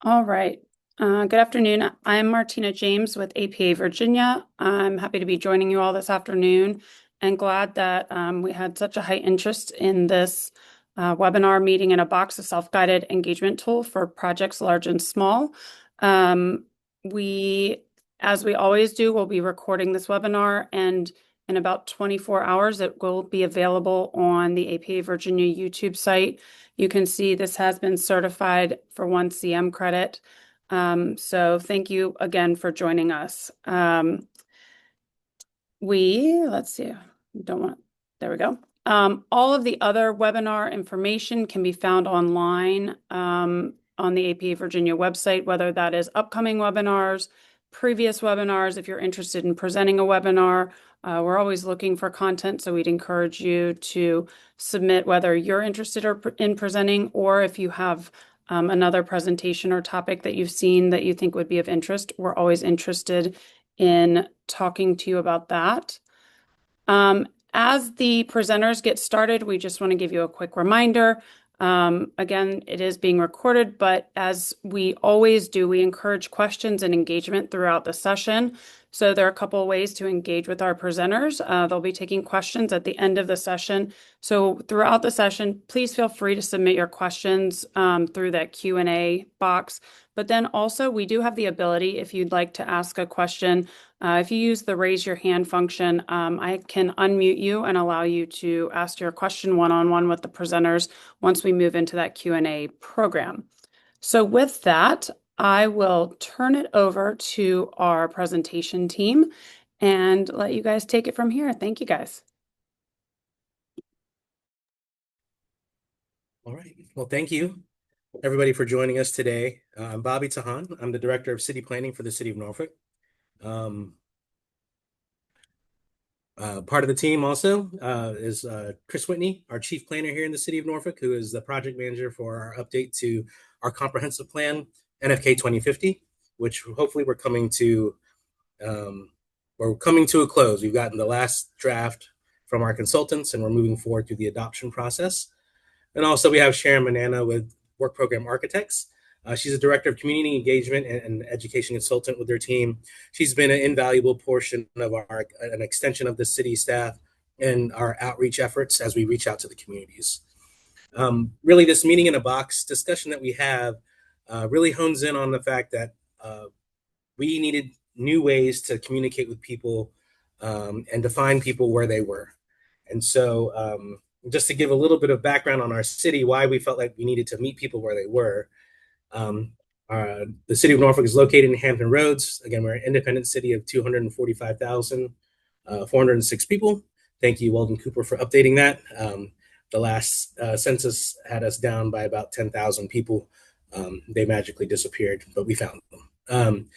All right. Good afternoon. I'm Martina James with APA Virginia. I'm happy to be joining you all this afternoon and glad that we had such a high interest in this webinar meeting in a box, a self-guided engagement tool for projects large and small. Um, we, as we always do, will be recording this webinar, and in about 24 hours, it will be available on the APA Virginia YouTube site. You can see this has been certified for 1 CM credit. So thank you again for joining us. Let's see, don't want, there we go. All of the other webinar information can be found online on the APA Virginia website, whether that is upcoming webinars, previous webinars. If you're interested in presenting a webinar, we're always looking for content, so we'd encourage you to submit whether you're interested in presenting or if you have another presentation or topic that you've seen that you think would be of interest. We're always interested in talking to you about that. As the presenters get started, we just want to give you a quick reminder. Again, it is being recorded, but as we always do, we encourage questions and engagement throughout the session. So there are a couple of ways to engage with our presenters. They'll be taking questions at the end of the session. So throughout the session, please feel free to submit your questions through that Q&A box. But then also, we do have the ability, if you'd like to ask a question, if you use the raise your hand function, I can unmute you and allow you to ask your question one-on-one with the presenters once we move into that Q&A program. So with that, I will turn it over to our presentation team and let you guys take it from here. Thank you, guys. All right. Well, thank you, everybody, for joining us today. I'm Bobby Tahan. I'm the Director of City Planning for the City of Norfolk. Part of the team also is Chris Whitney, our Chief Planner here in the City of Norfolk, who is the project manager for our update to our comprehensive plan, NFK 2050, which hopefully we're coming to a close. We've gotten the last draft from our consultants, and we're moving forward through the adoption process. And also we have Sharon Manana with Work Program Architects. She's a director of community engagement and education consultant with their team. She's been an invaluable portion of an extension of the city staff and our outreach efforts as we reach out to the communities. Really, this meeting in a box discussion that we have really hones in on the fact that we needed new ways to communicate with people and to find people where they were. And so just to give a little bit of background on our city, why we felt like we needed to meet people where they were. The City of Norfolk is located in Hampton Roads. Again, we're an independent city of 245,406 people. Thank you, Weldon Cooper, for updating that. The last census had us down by about 10,000 people. They magically disappeared, but we found them.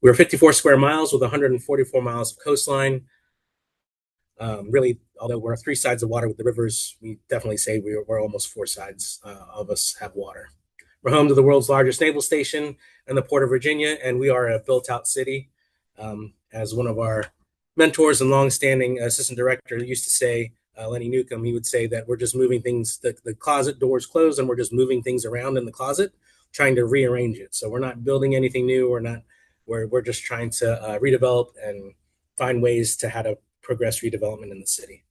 We're 54 square miles with 144 miles of coastline. Really, although we're 3 sides of water with the rivers, we definitely say we're almost 4 sides of us have water. We're home to the world's largest naval station in the Port of Virginia, and we are a built-out city. As one of our mentors and longstanding assistant director used to say, Lenny Newcomb, he would say that we're just moving things, the closet doors closed, and we're just moving things around in the closet, trying to rearrange it. So we're not building anything new. We're just trying to redevelop and find ways to how to progress redevelopment in the city.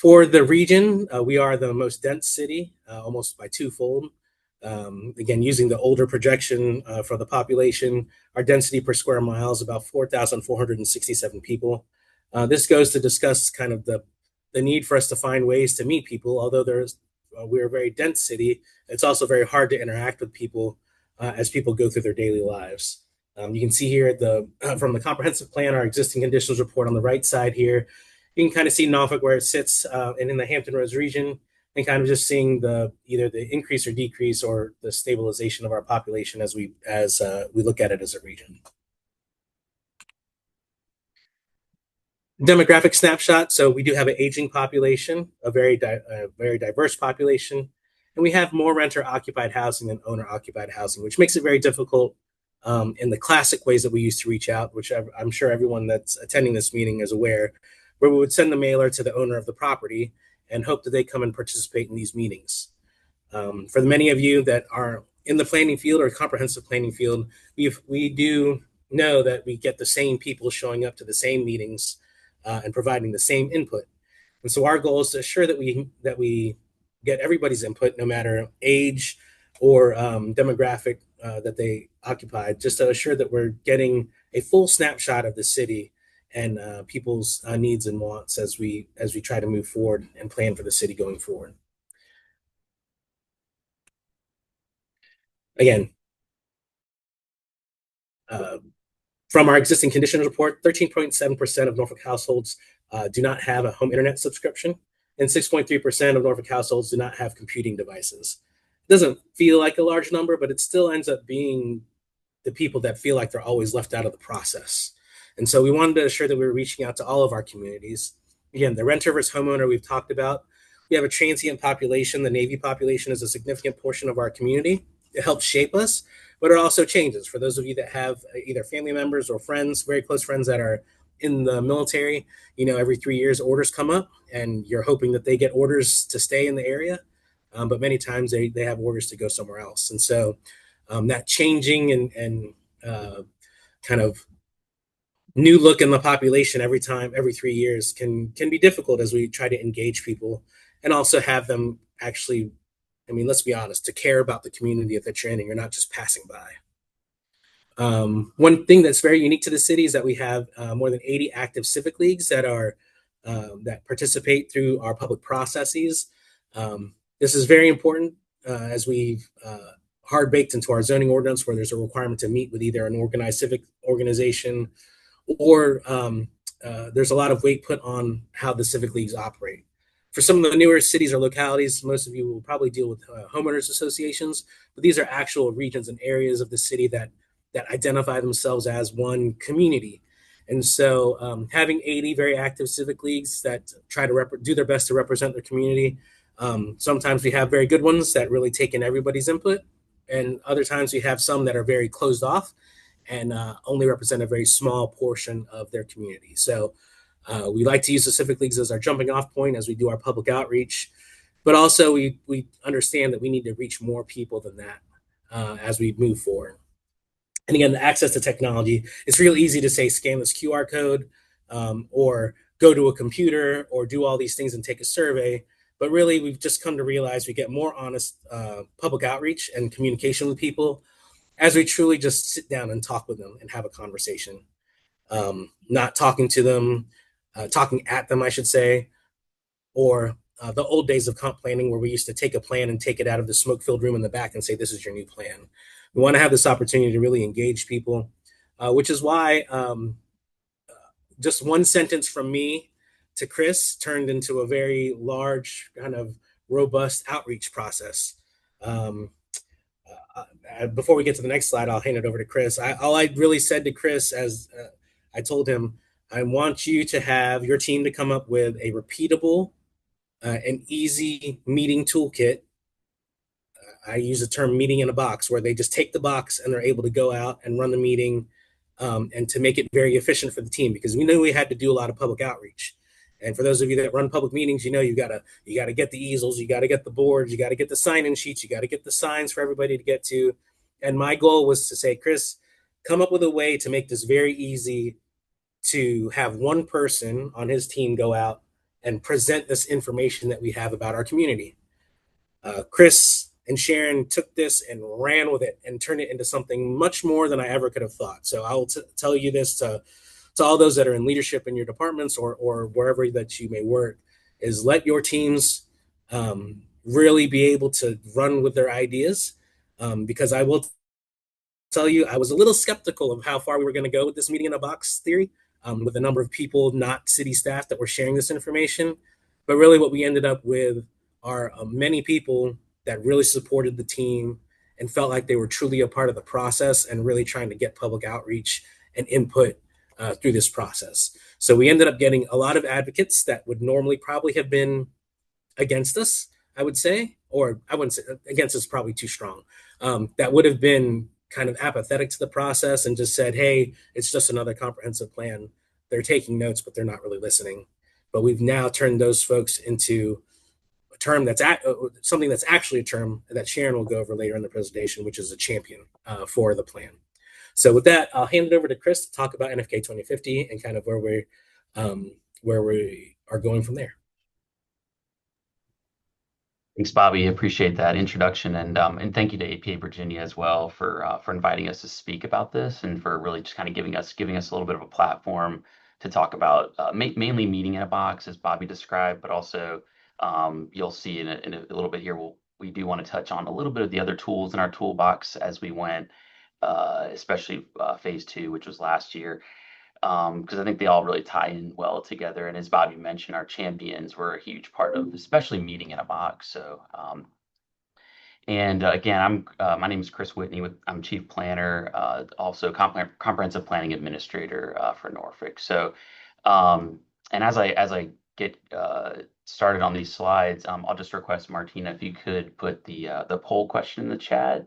For the region, we are the most dense city, almost by twofold. Again, using the older projection for the population, our density per square mile is about 4,467 people. This goes to discuss kind of the need for us to find ways to meet people. Although we're a very dense city, it's also very hard to interact with people as people go through their daily lives. You can see here from the comprehensive plan, our existing conditions report on the right side here. You can kind of see Norfolk where it sits and in the Hampton Roads region, and kind of just seeing either the increase or decrease or the stabilization of our population as we look at it as a region. Demographic snapshot. So we do have an aging population, a very diverse population, and we have more renter-occupied housing than owner-occupied housing, which makes it very difficult in the classic ways that we used to reach out, which I'm sure everyone that's attending this meeting is aware, where we would send the mailer to the owner of the property and hope that they come and participate in these meetings. For the many of you that are in the planning field or comprehensive planning field, we do know that we get the same people showing up to the same meetings and providing the same input. And so our goal is to assure that we get everybody's input, no matter age or demographic that they occupy, just to assure that we're getting a full snapshot of the city and people's needs and wants as we try to move forward and plan for the city going forward. Again, uh, from our existing conditions report, 13.7% of Norfolk households do not have a home internet subscription, and 6.3% of Norfolk households do not have computing devices. It doesn't feel like a large number, but it still ends up being the people that feel like they're always left out of the process. And so we wanted to assure that we were reaching out to all of our communities. Again, the renter versus homeowner we've talked about. We have a transient population. The Navy population is a significant portion of our community. It helps shape us, but it also changes. For those of you that have either family members or friends, very close friends that are in the military, every 3 years orders come up and you're hoping that they get orders to stay in the area. But many times they have orders to go somewhere else. And so that changing and kind of new look in the population every 3 years can be difficult as we try to engage people and also have them actually, I mean, let's be honest, to care about the community that you're in and you're not just passing by. One thing that's very unique to the city is that we have more than 80 active civic leagues that participate through our public processes. This is very important as we've hard baked into our zoning ordinance, where there's a requirement to meet with either an organized civic organization or there's a lot of weight put on how the civic leagues operate. For some of the newer cities or localities, most of you will probably deal with homeowners associations, but these are actual regions and areas of the city that identify themselves as one community. And so having 80 very active civic leagues that try to do their best to represent their community. Sometimes we have very good ones that really take in everybody's input. And other times we have some that are very closed off and only represent a very small portion of their community. So we like to use the civic leagues as our jumping off point as we do our public outreach. But also we understand that we need to reach more people than that as we move forward. And again, the access to technology, it's real easy to say scan this QR code or go to a computer or do all these things and take a survey. But really, we've just come to realize we get more honest public outreach and communication with people as we truly just sit down and talk with them and have a conversation. Not talking to them, talking at them, I should say, or the old days of comp planning where we used to take a plan and take it out of the smoke-filled room in the back and say, this is your new plan. We want to have this opportunity to really engage people, which is why just one sentence from me to Chris turned into a very large, kind of robust outreach process. Before we get to the next slide, I'll hand it over to Chris. All I really said to Chris, as I told him, I want you to have your team to come up with a repeatable and easy meeting toolkit. I use the term meeting in a box, where they just take the box and they're able to go out and run the meeting and to make it very efficient for the team, because we knew we had to do a lot of public outreach. And for those of you that run public meetings, you got to get the easels, you got to get the boards, you got to get the sign-in sheets, you got to get the signs for everybody to get to. And my goal was to say, Chris, come up with a way to make this very easy to have one person on his team go out and present this information that we have about our community. Chris and Sharon took this and ran with it and turned it into something much more than I ever could have thought. So I will tell you this to all those that are in leadership in your departments or wherever that you may work, is let your teams really be able to run with their ideas. Because I will tell you, I was a little skeptical of how far we were going to go with this meeting in a box theory, with a number of people, not city staff, that were sharing this information. But really what we ended up with are many people that really supported the team and felt like they were truly a part of the process and really trying to get public outreach and input through this process. So we ended up getting a lot of advocates that would normally probably have been against us, I would say, or I wouldn't say against us, probably too strong, that would have been kind of apathetic to the process and just said, hey, it's just another comprehensive plan. They're taking notes, but they're not really listening. But we've now turned those folks into term that's something that's actually a term that Sharon will go over later in the presentation, which is a champion for the plan. So with that, I'll hand it over to Chris to talk about NFK 2050 and kind of where we are going from there. Thanks, Bobby. Appreciate that introduction, and thank you to APA Virginia as well for inviting us to speak about this and for really just kind of giving us a little bit of a platform to talk about mainly meeting in a box as Bobby described, but also you'll see in a little bit here we do want to touch on a little bit of the other tools in our toolbox as we went, especially phase 2, which was last year. Because I think they all really tie in well together. And as Bobby mentioned, our champions were a huge part of, especially meeting in a box. So, again, my name is Chris Whitney. I'm Chief Planner, also Comprehensive Planning Administrator for Norfolk. So, and as I get started on these slides, I'll just request Martina if you could put the poll question in the chat.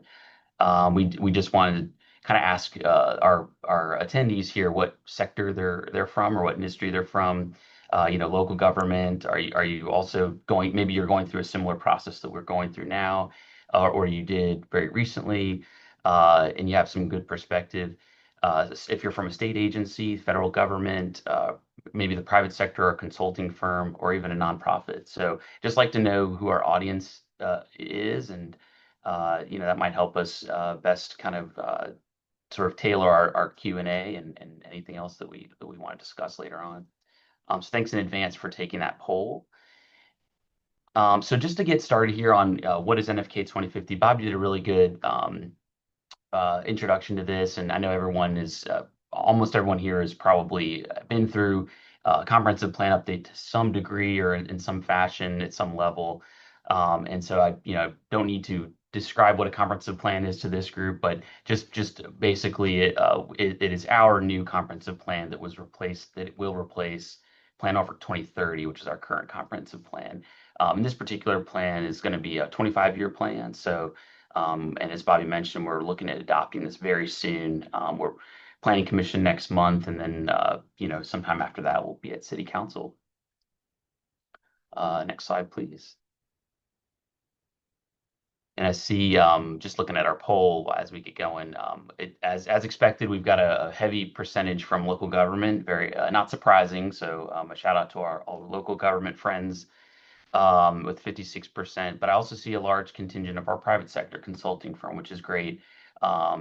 We just wanted to kind of ask our attendees here what sector they're from or what industry they're from. Local government. Are you also going? Maybe you're going through a similar process that we're going through now, or you did very recently, and you have some good perspective. If you're from a state agency, federal government, maybe the private sector or consulting firm, or even a nonprofit. So just like to know who our audience is, and that might help us best kind of sort of tailor our Q&A and anything else that we want to discuss later on. So thanks in advance for taking that poll. So just to get started here on what is NFK 2050, Bob did a really good introduction to this, and I know almost everyone here has probably been through a comprehensive plan update to some degree or in some fashion at some level. And so I don't need to describe what a comprehensive plan is to this group, but just basically it is our new comprehensive plan that will replace Plan Norfolk 2030, which is our current comprehensive plan. And this particular plan is going to be a 25-year plan. So, and as Bobby mentioned, we're looking at adopting this very soon. We're planning commission next month, and then sometime after that we'll be at City Council. Next slide, please. And I see, just looking at our poll as we get going, as expected, we've got a heavy percentage from local government, very not surprising. So a shout out to all the local government friends with 56%. But I also see a large contingent of our private sector consulting firm, which is great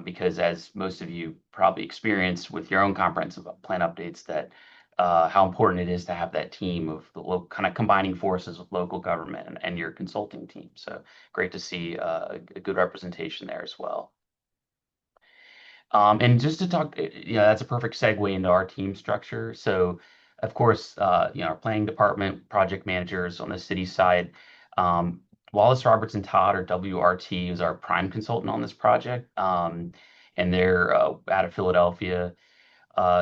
because as most of you probably experienced with your own comprehensive plan updates, that how important it is to have that team of the kind of combining forces with local government and your consulting team. So great to see a good representation there as well. And just to talk, that's a perfect segue into our team structure. So, of course, our planning department, project managers on the city side, Wallace Robertson Todd, or WRT, is our prime consultant on this project, and they're out of Philadelphia.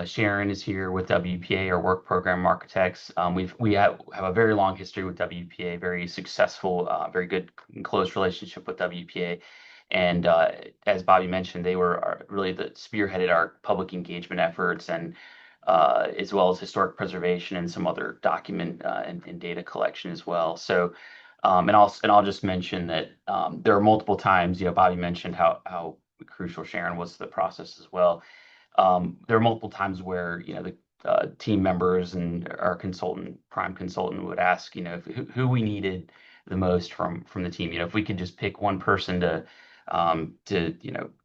Sharon is here with WPA, our work program architects. We have a very long history with WPA, very successful, very good and close relationship with WPA. And as Bobby mentioned, they were really spearheaded our public engagement efforts, and as well as historic preservation and some other document and data collection as well. So, and I'll just mention that there are multiple times, Bobby mentioned how crucial Sharon was to the process as well. There are multiple times where the team members and our prime consultant would ask who we needed the most from the team. If we could just pick one person to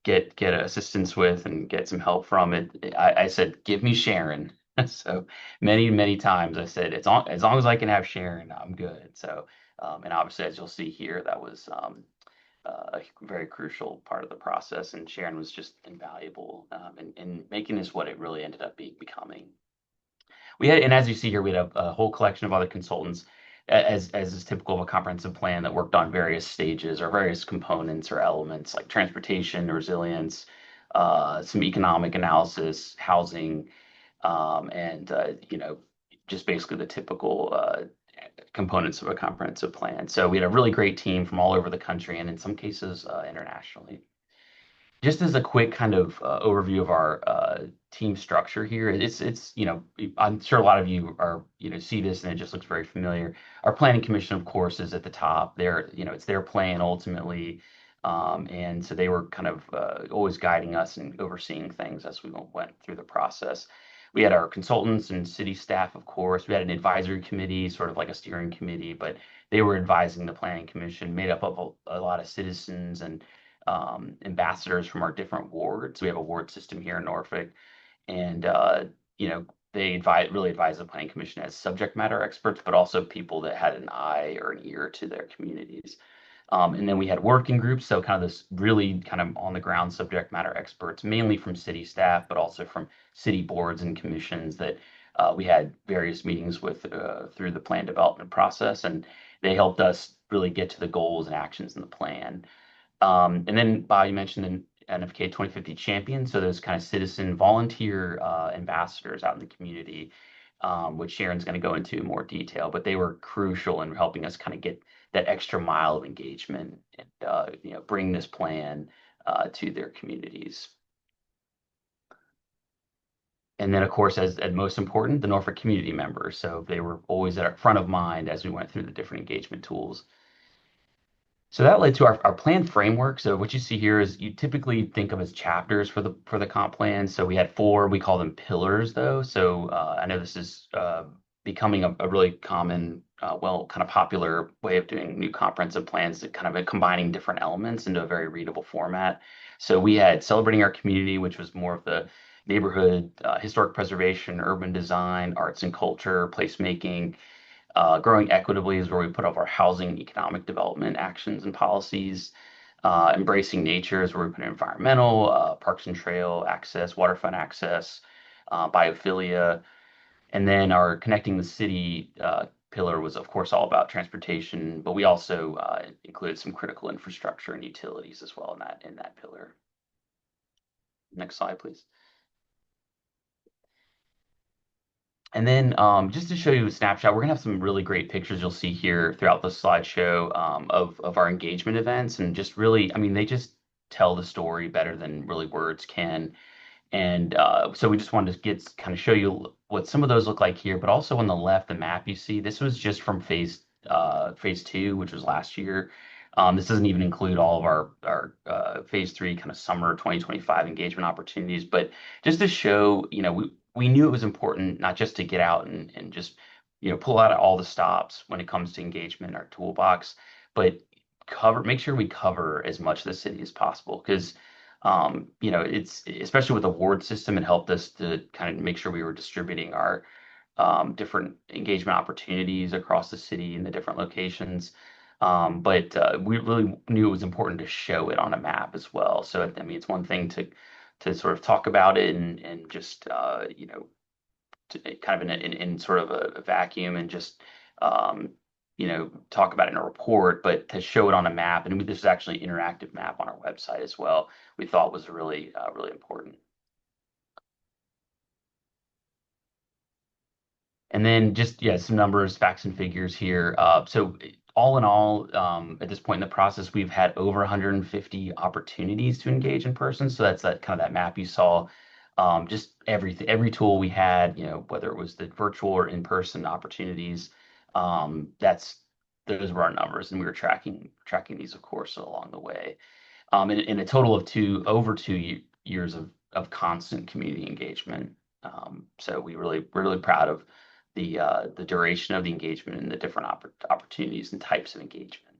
get assistance with and get some help from it, I said, give me Sharon. So many times I said, as long as I can have Sharon, I'm good. So and obviously, as you'll see here, that was a very crucial part of the process, and Sharon was just invaluable in making this what it really ended up becoming. And as you see here, we had a whole collection of other consultants, as is typical of a comprehensive plan, that worked on various stages or various components or elements like transportation, resilience, some economic analysis, housing, and just basically the typical components of a comprehensive plan. So we had a really great team from all over the country and in some cases internationally. just as a quick kind of overview of our team structure here, I'm sure a lot of you are see this and it just looks very familiar. Our planning commission, of course, is at the top. It's their plan ultimately, and so they were kind of always guiding us and overseeing things as we went through the process. We had our consultants and city staff, of course. We had an advisory committee, sort of like a steering committee, but they were advising the planning commission, made up of a lot of citizens and ambassadors from our different wards. We have a ward system here in Norfolk, and you know, really advise the planning commission as subject matter experts, but also people that had an eye or an ear to their communities. And then we had working groups, so kind of this really kind of on the ground subject matter experts, mainly from city staff, but also from city boards and commissions that we had various meetings with through the plan development process, and they helped us really get to the goals and actions in the plan. And then Bob, you mentioned the NFK 2050 champions, so those kind of citizen volunteer ambassadors out in the community, which Sharon's going to go into in more detail, but they were crucial in helping us kind of get that extra mile of engagement and bring this plan to their communities. And then, of course, as most important, the Norfolk community members. So they were always at our front of mind as we went through the different engagement tools. So that led to our plan framework. So what you see here is you typically think of as chapters for the comp plan. So we had four, we call them pillars though. So I know this is becoming a really common, kind of popular way of doing new comprehensive plans, that kind of combining different elements into a very readable format. So we had celebrating our community, which was more of the neighborhood, historic preservation, urban design, arts and culture, placemaking. Growing equitably is where we put up our housing and economic development actions and policies. Embracing nature is where we put environmental, parks and trail access, waterfront access, biophilia. And then our connecting the city pillar was, of course, all about transportation, but we also included some critical infrastructure and utilities as well in that pillar. Next slide, please. And then just to show you a snapshot, we're gonna have some really great pictures you'll see here throughout the slideshow of our engagement events, and just really, I mean, they just tell the story better than really words can. And so we just wanted to kind of show you what some of those look like here, but also on the left, the map you see, this was just from phase two, which was last year. This doesn't even include all of our phase three kind of summer 2025 engagement opportunities, but just to show, we knew it was important not just to get out and just, pull out all the stops when it comes to engagement in our toolbox, but make sure we cover as much of the city as possible. Because it's especially with the ward system, it helped us to kind of make sure we were distributing our different engagement opportunities across the city in the different locations. But we really knew it was important to show it on a map as well. So, I mean, it's one thing to sort of talk about it and just, kind of in sort of a vacuum and just, talk about it in a report, but to show it on a map, and this is actually an interactive map on our website as well, we thought was really, really important. And then just, yeah, some numbers, facts and figures here. So all in all, at this point in the process, we've had over 150 opportunities to engage in person. So that's that kind of that map you saw. Just every tool we had, whether it was the virtual or in-person opportunities, those were our numbers, and we were tracking these, of course, along the way. In a total of over 2 years of constant community engagement. So we're really proud of the duration of the engagement and the different opportunities and types of engagement.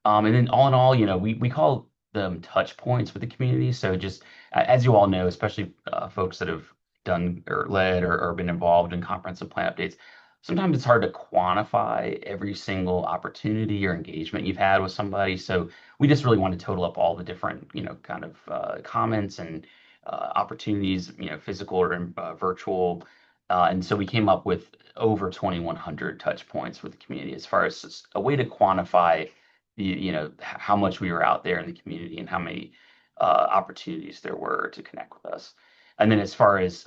And then all in all, we call them touch points with the community. So just as you all know, especially folks that have done or led or been involved in comprehensive plan updates, sometimes it's hard to quantify every single opportunity or engagement you've had with somebody. So we just really want to total up all the different, kind of comments and opportunities, physical or virtual. And so we came up with over 2,100 touch points with the community as far as a way to quantify how much we were out there in the community and how many opportunities there were to connect with us. And then as far as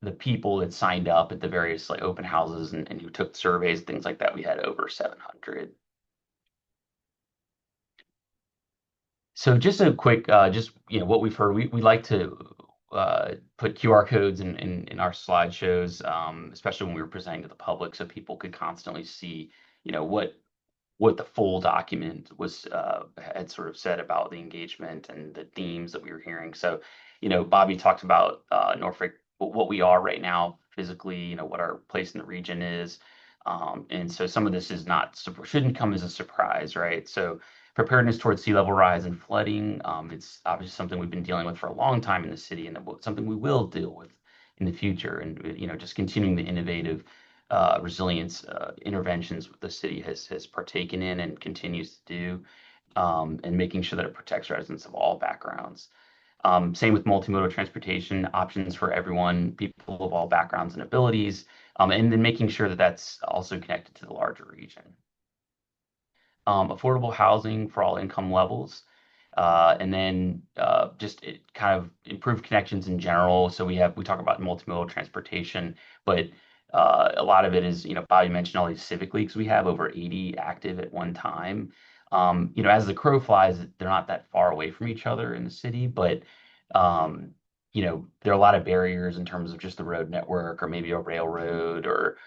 the people that signed up at the various like open houses and who took surveys, things like that, we had over 700. So just a quick, just what we've heard. We like to put QR codes in our slideshows, especially when we were presenting to the public, so people could constantly see, what the full document was had sort of said about the engagement and the themes that we were hearing. So, Bobby talked about Norfolk, what we are right now physically, what our place in the region is. And so some of this is not shouldn't come as a surprise, right? So preparedness towards sea level rise and flooding, it's obviously something we've been dealing with for a long time in the city, and something we will deal with in the future. And just continuing the innovative resilience interventions the city has partaken in and continues to do, and making sure that it protects residents of all backgrounds. Same with multimodal transportation options for everyone, people of all backgrounds and abilities, and then making sure that that's also connected to the larger region. Affordable housing for all income levels, and then just kind of improved connections in general. So we talk about multimodal transportation, but a lot of it is, Bobby mentioned all these civic leagues. We have over 80 active at one time. As the crow flies, they're not that far away from each other in the city, but um, there are a lot of barriers in terms of just the road network or maybe a railroad or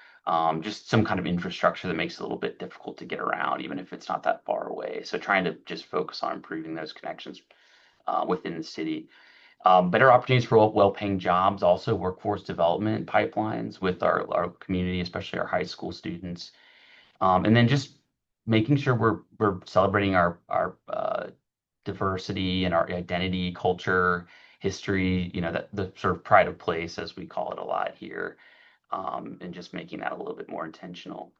just some kind of infrastructure that makes it a little bit difficult to get around, even if it's not that far away. So trying to just focus on improving those connections within the city. Better opportunities for well-paying jobs, also workforce development pipelines with our community, especially our high school students. And then just making sure we're celebrating our diversity and our identity, culture, history, that the sort of pride of place, as we call it a lot here, and just making that a little bit more intentional.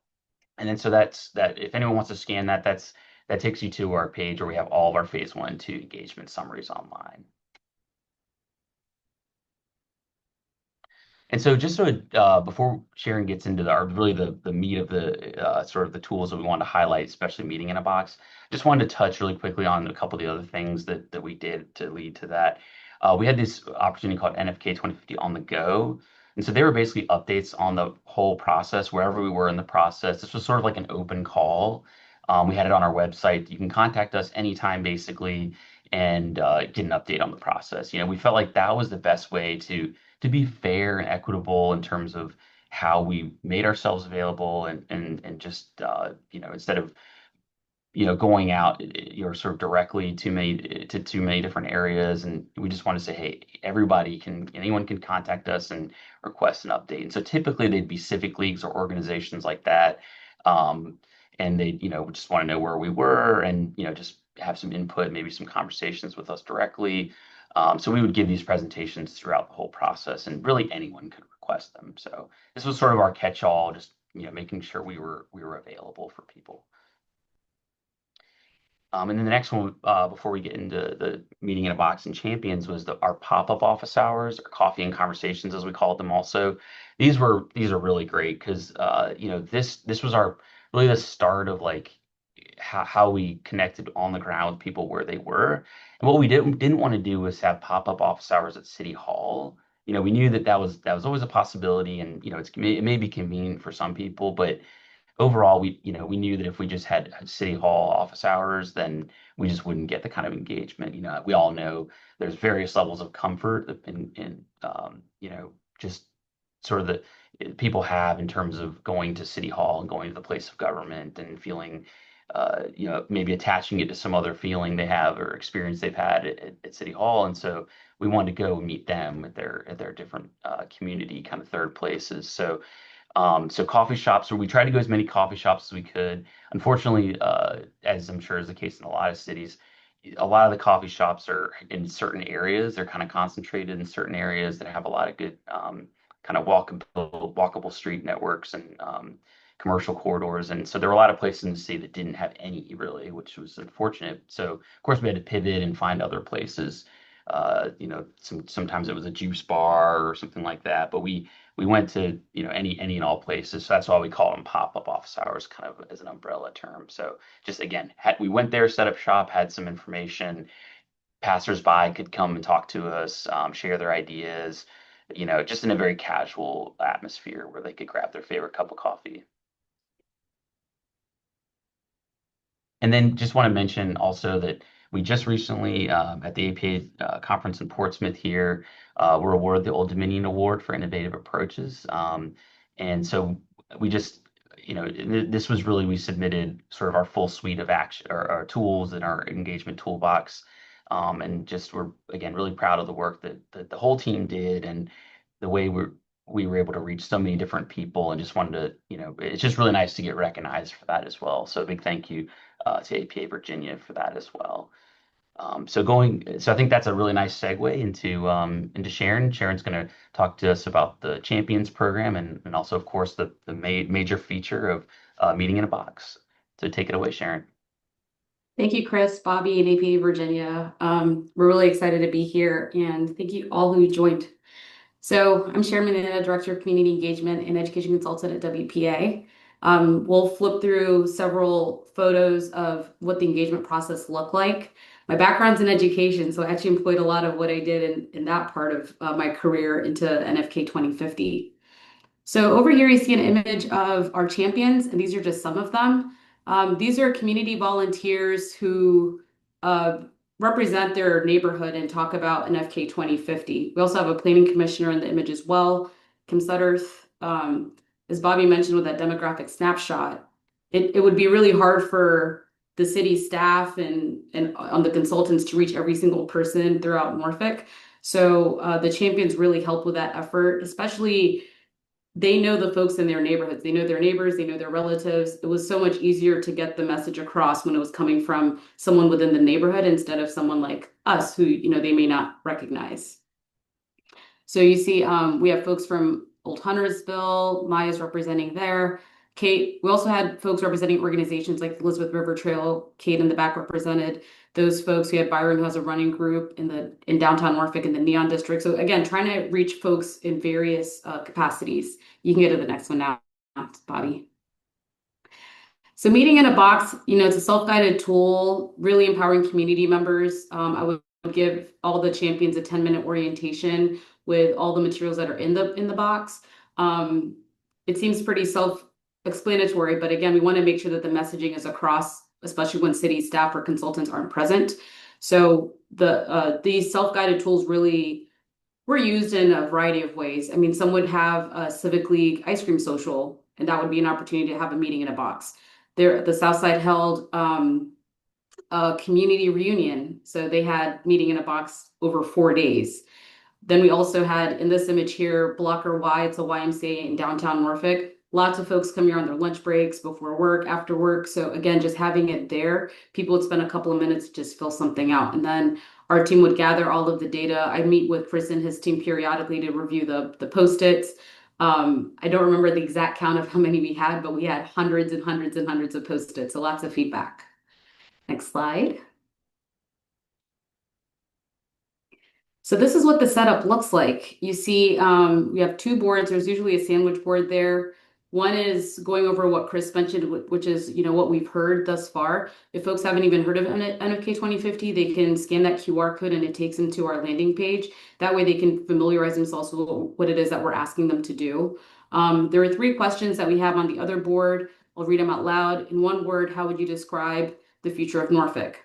And then so that's that. If anyone wants to scan that, that takes you to our page where we have all of our phase 1 and 2 engagement summaries online. And so just so before Sharon gets into really the meat of the sort of the tools that we want to highlight, especially meeting in a box, just wanted to touch really quickly on a couple of the other things that we did to lead to that. We had this opportunity called NFK 2050 on the go. And so they were basically updates on the whole process, wherever we were in the process. This was sort of like an open call. We had it on our website. You can contact us anytime, basically, and get an update on the process. We felt like that was the best way to be fair and equitable in terms of how we made ourselves available and just instead of going out you're sort of directly to too many different areas, and we just want to say, hey, anyone can contact us and request an update. And so typically they'd be civic leagues or organizations like that, and they just want to know where we were and just have some input, maybe some conversations with us directly. So we would give these presentations throughout the whole process, and really anyone could request them. So this was sort of our catch-all, just making sure we were available for people. And then the next one, before we get into the meeting in a box and champions, was our pop-up office hours, or coffee and conversations, as we called them. Also, these are really great because this was really the start of like how we connected on the ground with people where they were. And what we didn't want to do was have pop-up office hours at City Hall. We knew that was always a possibility, and it may be convenient for some people, but overall, we knew that if we just had City Hall office hours, then we just wouldn't get the kind of engagement. We all know there's various levels of comfort in just sort of the people have in terms of going to City Hall and going to the place of government and feeling, maybe attaching it to some other feeling they have or experience they've had at City Hall. And so we wanted to go meet them at their different community kind of third places. So coffee shops, or we tried to go as many coffee shops as we could. Unfortunately, as I'm sure is the case in a lot of cities, a lot of the coffee shops are in certain areas. They're kind of concentrated in certain areas that have a lot of good kind of walkable street networks and commercial corridors. And so there were a lot of places in the city that didn't have any really, which was unfortunate. So of course we had to pivot and find other places. Sometimes it was a juice bar or something like that, but we went to any and all places. So that's why we call them pop-up office hours, kind of as an umbrella term. So just again, we went there, set up shop, had some information. Passersby could come and talk to us, share their ideas, just in a very casual atmosphere where they could grab their favorite cup of coffee. And then just want to mention also that we just recently, at the APA conference in Portsmouth here, were awarded the Old Dominion Award for Innovative Approaches. And so we just, this was really, we submitted sort of our full suite of action or our tools in our engagement toolbox. And just we're, again, really proud of the work that the whole team did and the way we were able to reach so many different people, and just wanted to, it's just really nice to get recognized for that as well. So a big thank you to APA Virginia for that as well. So I think that's a really nice segue into Sharon. Sharon's going to talk to us about the Champions program and also, of course, the major feature of Meeting in a Box. So take it away, Sharon. Thank you, Chris, Bobby, and APA Virginia. We're really excited to be here, and thank you all who joined. So I'm Sharon Manana, Director of Community Engagement and Education Consultant at WPA. We'll flip through several photos of what the engagement process looked like. My background's in education, so I actually employed a lot of what I did in that part of my career into NFK 2050. So over here, you see an image of our champions, and these are just some of them. These are community volunteers who represent their neighborhood and talk about NFK 2050. We also have a planning commissioner in the image as well, Kim Sutterth. As Bobby mentioned with that demographic snapshot, it would be really hard for the city staff and on the consultants to reach every single person throughout Norfolk. So the champions really help with that effort, especially they know the folks in their neighborhoods. They know their neighbors, they know their relatives. It was so much easier to get the message across when it was coming from someone within the neighborhood instead of someone like us who, they may not recognize. So you see, we have folks from Old Huntersville, Maya's representing there. Kate, we also had folks representing organizations like Elizabeth River Trail. Kate in the back represented those folks. We had Byron, who has a running group in downtown Norfolk in the Neon District. So again, trying to reach folks in various capacities. You can go to the next one now, Bobby. So Meeting in a Box, it's a self-guided tool, really empowering community members. I would give all the champions a 10-minute orientation with all the materials that are in the box. It seems pretty self-explanatory, but again, we want to make sure that the messaging is across, especially when city staff or consultants aren't present. So these self-guided tools really were used in a variety of ways. I mean, some would have a Civic League ice cream social, and that would be an opportunity to have a meeting in a box. The South Side held a community reunion. So they had Meeting in a Box over 4 days. Then we also had, in this image here, Blocker Y, it's a YMCA in downtown Norfolk. Lots of folks come here on their lunch breaks, before work, after work. So again, just having it there, people would spend a couple of minutes to just fill something out. And then our team would gather all of the data. I meet with Chris and his team periodically to review the Post-its. I don't remember the exact count of how many we had, but we had hundreds and hundreds and hundreds of Post-its, so lots of feedback. Next slide. So this is what the setup looks like. You see, we have 2 boards. There's usually a sandwich board there. One is going over what Chris mentioned, which is, what we've heard thus far. If folks haven't even heard of NFK 2050, they can scan that QR code and it takes them to our landing page. That way they can familiarize themselves with what it is that we're asking them to do. There are 3 questions that we have on the other board. I'll read them out loud. In one word, how would you describe the future of Norfolk?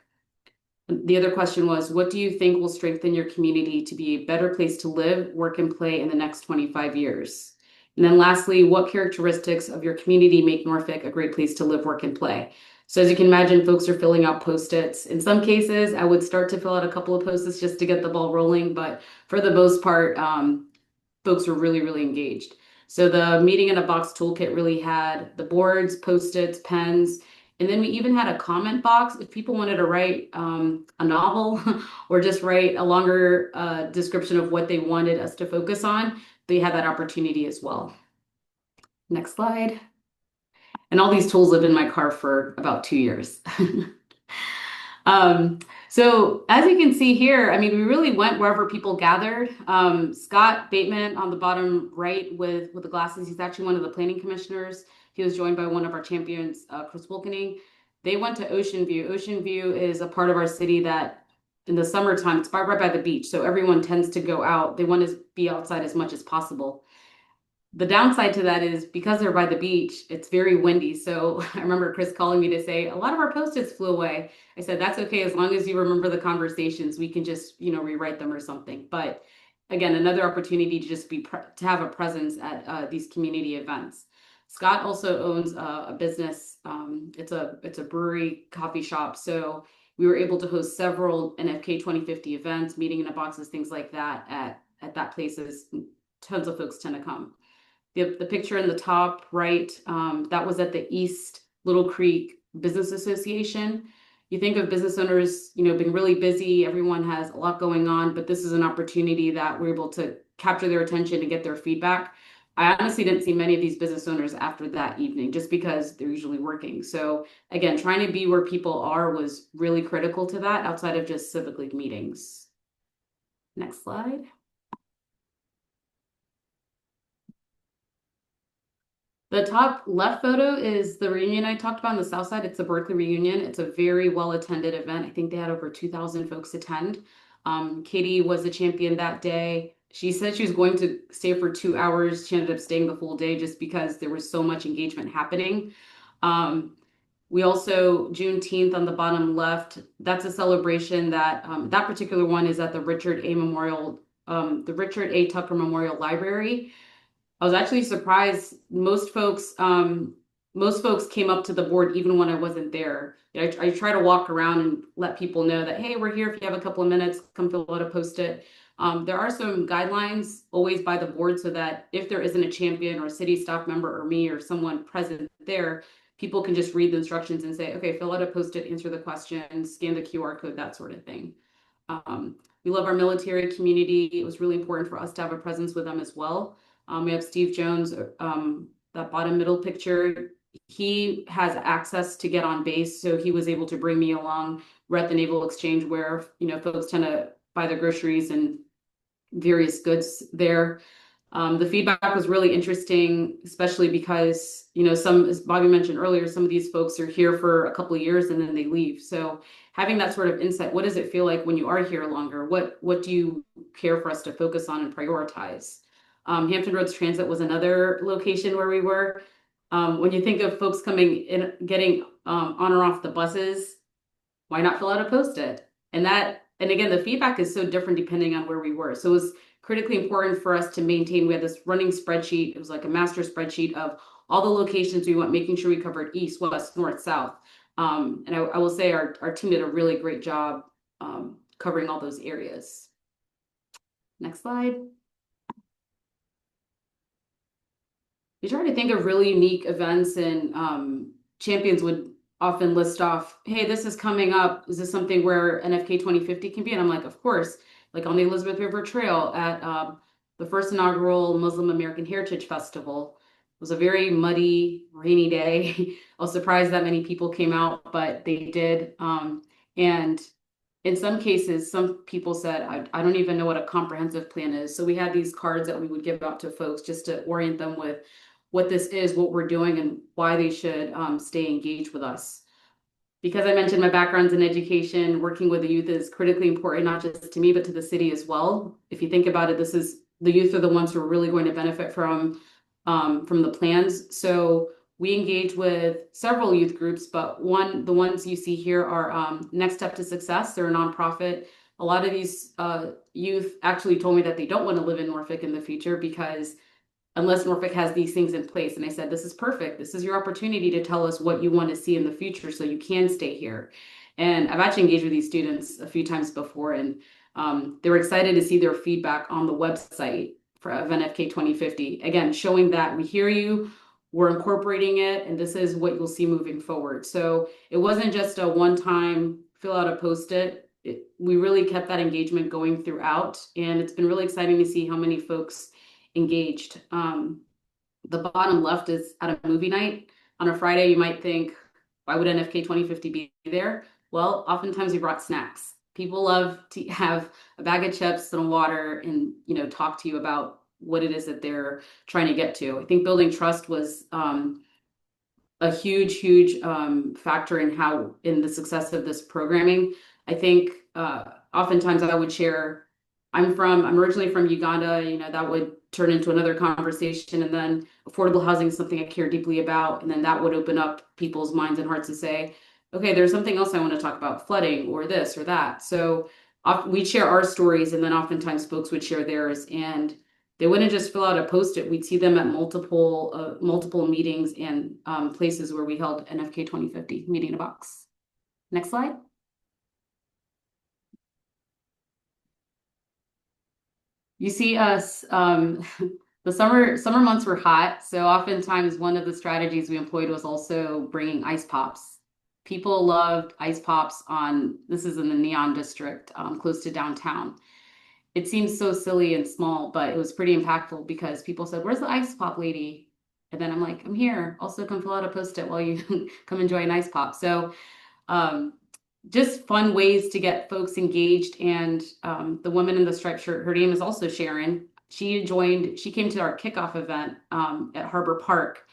The other question was, what do you think will strengthen your community to be a better place to live, work, and play in the next 25 years? And then lastly, what characteristics of your community make Norfolk a great place to live, work, and play? So as you can imagine, folks are filling out Post-its. In some cases, I would start to fill out a couple of Post-its just to get the ball rolling, but for the most part, folks were really, really engaged. So the Meeting in a Box toolkit really had the boards, Post-its, pens, and then we even had a comment box if people wanted to write a novel or just write a longer description of what they wanted us to focus on. They had that opportunity as well. Next slide. And all these tools lived in my car for about 2 years. So as you can see here, I mean, we really went wherever people gathered. Scott Bateman on the bottom right with the glasses, he's actually one of the planning commissioners. He was joined by one of our champions, Chris Wilkening. They went to Ocean View. Ocean View is a part of our city that in the summertime, it's right by the beach. So everyone tends to go out. They want to be outside as much as possible. The downside to that is because they're by the beach, it's very windy. So I remember Chris calling me to say, a lot of our post-its flew away. I said, that's okay. As long as you remember the conversations, we can just, rewrite them or something. But again, another opportunity to just to have a presence at these community events. Scott also owns a business. It's a brewery coffee shop. So we were able to host several NFK 2050 events, meeting in a boxes, things like that at that places. Tons of folks tend to come. The picture in the top right, that was at the East Little Creek Business Association. You think of business owners, being really busy, everyone has a lot going on, but this is an opportunity that we're able to capture their attention and get their feedback. I honestly didn't see many of these business owners after that evening just because they're usually working. So again, trying to be where people are was really critical to that outside of just Civic League meetings. Next slide. The top left photo is the reunion I talked about on the south side. It's the Berkeley reunion. It's a very well-attended event. I think they had over 2,000 folks attend. Katie was the champion that day. She said she was going to stay for 2 hours. She ended up staying the full day just because there was so much engagement happening. We also, Juneteenth on the bottom left, that's a celebration that particular one is at the Richard A. Tucker Memorial Library. I was actually surprised. Most folks came up to the board even when I wasn't there. I try to walk around and let people know that, hey, we're here. If you have a couple of minutes, come fill out a post-it. There are some guidelines always by the board so that if there isn't a champion or a city staff member or me or someone present there, people can just read the instructions and say, okay, fill out a post-it, answer the question, scan the QR code, that sort of thing. We love our military community. It was really important for us to have a presence with them as well. We have Steve Jones, that bottom middle picture. He has access to get on base, so he was able to bring me along. We're at the Naval Exchange where, folks tend to buy their groceries and various goods there. The feedback was really interesting, especially because, as Bobby mentioned earlier, some of these folks are here for a couple of years and then they leave. So having that sort of insight, what does it feel like when you are here longer? What do you care for us to focus on and prioritize? Hampton Roads Transit was another location where we were. When you think of folks coming in, getting on or off the buses, why not fill out a post-it? And again, the feedback is so different depending on where we were. So it was critically important for us to maintain. We had this running spreadsheet. It was like a master spreadsheet of all the locations we went, making sure we covered east, west, north, south. And I will say our team did a really great job covering all those areas. Next slide. We try to think of really unique events, and champions would often list off, hey, this is coming up. Is this something where NFK 2050 can be? And I'm like, of course, like on the Elizabeth River Trail at the first inaugural Muslim American Heritage Festival. It was a very muddy, rainy day. I was surprised that many people came out, but they did. And in some cases, some people said, I don't even know what a comprehensive plan is. So we had these cards that we would give out to folks just to orient them with what this is, what we're doing, and why they should stay engaged with us. Because I mentioned my background's in education, working with the youth is critically important, not just to me, but to the city as well. If you think about it, the youth are the ones who are really going to benefit from the plans. So we engage with several youth groups, but the ones you see here are Next Step to Success. They're a nonprofit. A lot of these youth actually told me that they don't want to live in Norfolk in the future because unless Norfolk has these things in place. And I said, this is perfect. This is your opportunity to tell us what you want to see in the future so you can stay here. And I've actually engaged with these students a few times before, and they were excited to see their feedback on the website of NFK 2050. Again, showing that we hear you, we're incorporating it, and this is what you'll see moving forward. So it wasn't just a one-time fill out a post-it. We really kept that engagement going throughout, and it's been really exciting to see how many folks engaged. The bottom left is at a movie night. On a Friday, you might think, why would NFK 2050 be there? Well, oftentimes we brought snacks. People love to have a bag of chips and a water and, talk to you about what it is that they're trying to get to. I think building trust was a huge factor in the success of this programming. I think oftentimes I would share, I'm originally from Uganda, that would turn into another conversation. And then affordable housing is something I care deeply about. And then that would open up people's minds and hearts to say, okay, there's something else I want to talk about, flooding or this or that. So we'd share our stories, and then oftentimes folks would share theirs. And they wouldn't just fill out a post-it. We'd see them at multiple meetings and places where we held NFK 2050, meeting in a box. Next slide. You see us, the summer months were hot, so oftentimes one of the strategies we employed was also bringing ice pops. People loved ice pops this is in the Neon District, close to downtown. It seems so silly and small, but it was pretty impactful because people said, "Where's the ice pop lady?" And then I'm like, "I'm here. Also come fill out a post-it while you come enjoy an ice pop." So um, just fun ways to get folks engaged. And the woman in the striped shirt, her name is also Sharon. She came to our kickoff event at Harbor Park.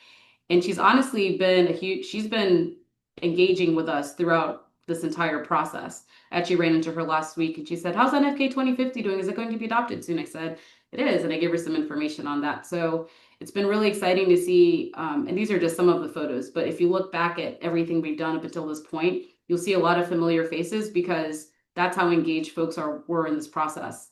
And she's honestly she's been engaging with us throughout this entire process. I actually ran into her last week and she said, "How's NFK 2050 doing? Is it going to be adopted soon?" I said, "It is." And I gave her some information on that. So it's been really exciting to see. And these are just some of the photos, but if you look back at everything we've done up until this point, you'll see a lot of familiar faces because that's how engaged folks were in this process.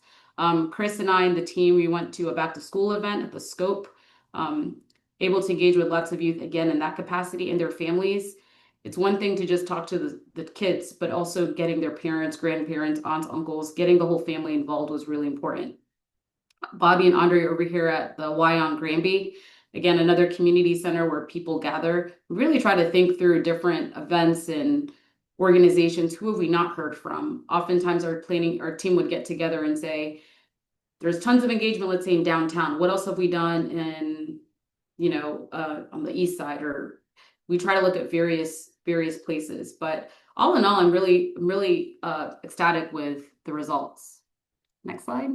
Chris and I and the team, we went to a back to school event at the Scope. Able to engage with lots of youth again in that capacity and their families. It's one thing to just talk to the kids, but also getting their parents, grandparents, aunts, uncles, getting the whole family involved was really important. Bobby and Andre over here at the Y on Granby, again, another community center where people gather. We really try to think through different events and organizations. Who have we not heard from? Oftentimes our team would get together and say, there's tons of engagement, let's say in downtown. What else have we done in on the east side? Or we try to look at various places. But all in all, I'm really ecstatic with the results. Next slide.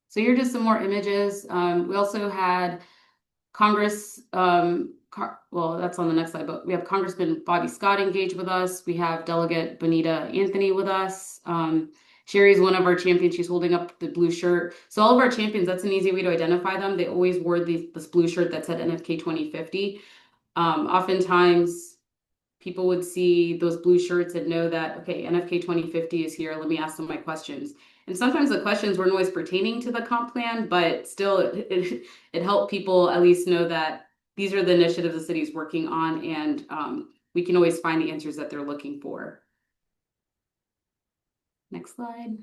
So here are just some more images. We also had Congress, well, that's on the next slide, but we have Congressman Bobby Scott engaged with us. We have Delegate Bonita Anthony with us. Sherry is one of our champions. She's holding up the blue shirt. So all of our champions, that's an easy way to identify them. They always wore this blue shirt that said NFK 2050. Oftentimes, people would see those blue shirts and know that, okay, NFK 2050 is here. Let me ask them my questions. And sometimes the questions weren't always pertaining to the comp plan, but still it helped people at least know that these are the initiatives the city is working on, and we can always find the answers that they're looking for. Next slide.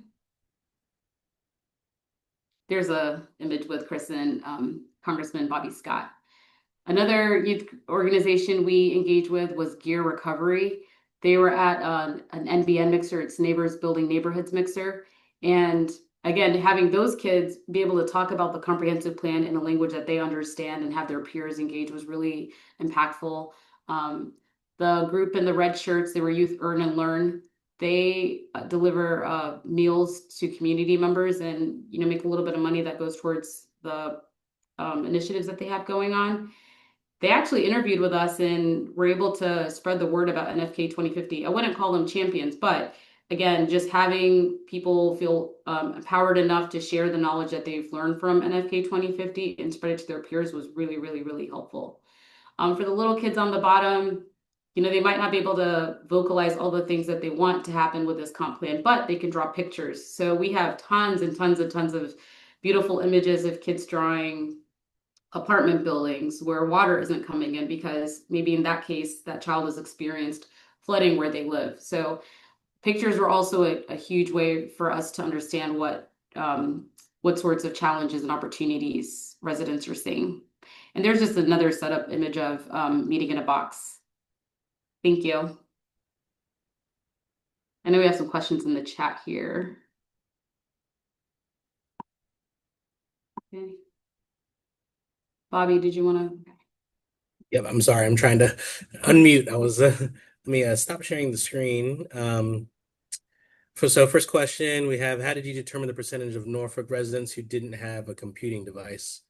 There's a image with Chris and Congressman Bobby Scott. Another youth organization we engaged with was Gear Recovery. They were at an NBN mixer, it's Neighbors Building Neighborhoods mixer. And again, having those kids be able to talk about the comprehensive plan in a language that they understand and have their peers engage was really impactful. The group in the red shirts, they were Youth Earn and Learn. They deliver meals to community members and make a little bit of money that goes towards the initiatives that they have going on. They actually interviewed with us and were able to spread the word about NFK 2050. I wouldn't call them champions, but again, just having people feel empowered enough to share the knowledge that they've learned from NFK 2050 and spread it to their peers was really, really, really helpful. For the little kids on the bottom, they might not be able to vocalize all the things that they want to happen with this comp plan, but they can draw pictures. So we have tons and tons of beautiful images of kids drawing apartment buildings where water isn't coming in because maybe in that case that child has experienced flooding where they live. So pictures were also a huge way for us to understand what sorts of challenges and opportunities residents are seeing. And there's just another setup image of meeting in a box. Thank you. I know we have some questions in the chat here. Okay. Bobby, did you want to? Yep, I'm sorry. I'm trying to unmute. Let me stop sharing the screen. So first question we have, how did you determine the percentage of Norfolk residents who didn't have a computing device?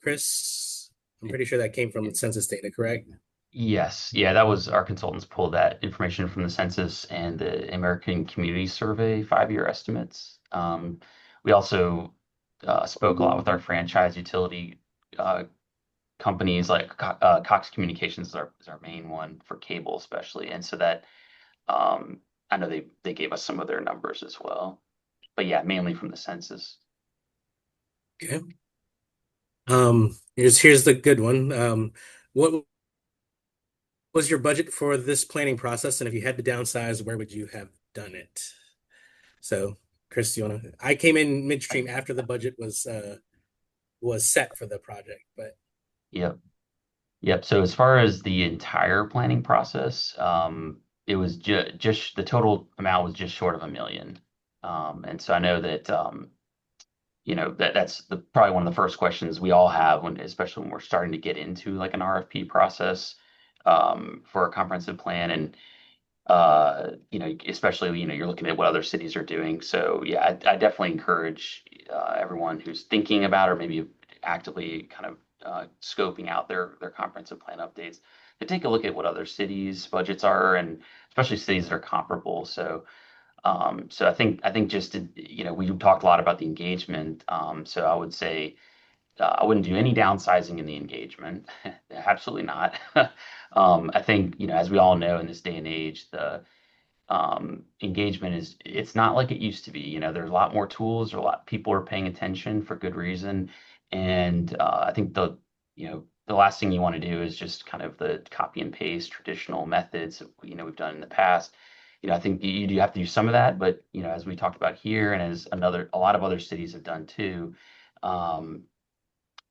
Chris, I'm pretty sure that came from the census data, correct? Yes, yeah, that was our consultants pulled that information from the census and the American Community Survey 5-year estimates. We also spoke a lot with our franchise utility uh, companies like Cox Communications is our main one for cable especially, and so that um, I know they gave us some of their numbers as well, but yeah, mainly from the census. Okay. Here's the good one. What was your budget for this planning process? And if you had to downsize, where would you have done it? So, Chris, you wanna? I came in midstream after the budget was set for the project, but Yep. Yep. So as far as the entire planning process, it was just the total amount was just short of 1 million. And so I know that that's probably one of the first questions we all have when, especially when we're starting to get into like an RFP process for a comprehensive plan, and especially you're looking at what other cities are doing. So yeah, I definitely encourage everyone who's thinking about or maybe actively kind of scoping out their comprehensive plan updates to take a look at what other cities' budgets are, and especially cities that are comparable. So I think just we talked a lot about the engagement. So I would say I wouldn't do any downsizing in the engagement. Absolutely not. I think as we all know in this day and age, the engagement it's not like it used to be. There's a lot more tools, or a lot people are paying attention for good reason, and I think the last thing you want to do is just kind of the copy and paste traditional methods that, we've done in the past. I think you do have to do some of that, but as we talked about here, and as a lot of other cities have done too. um,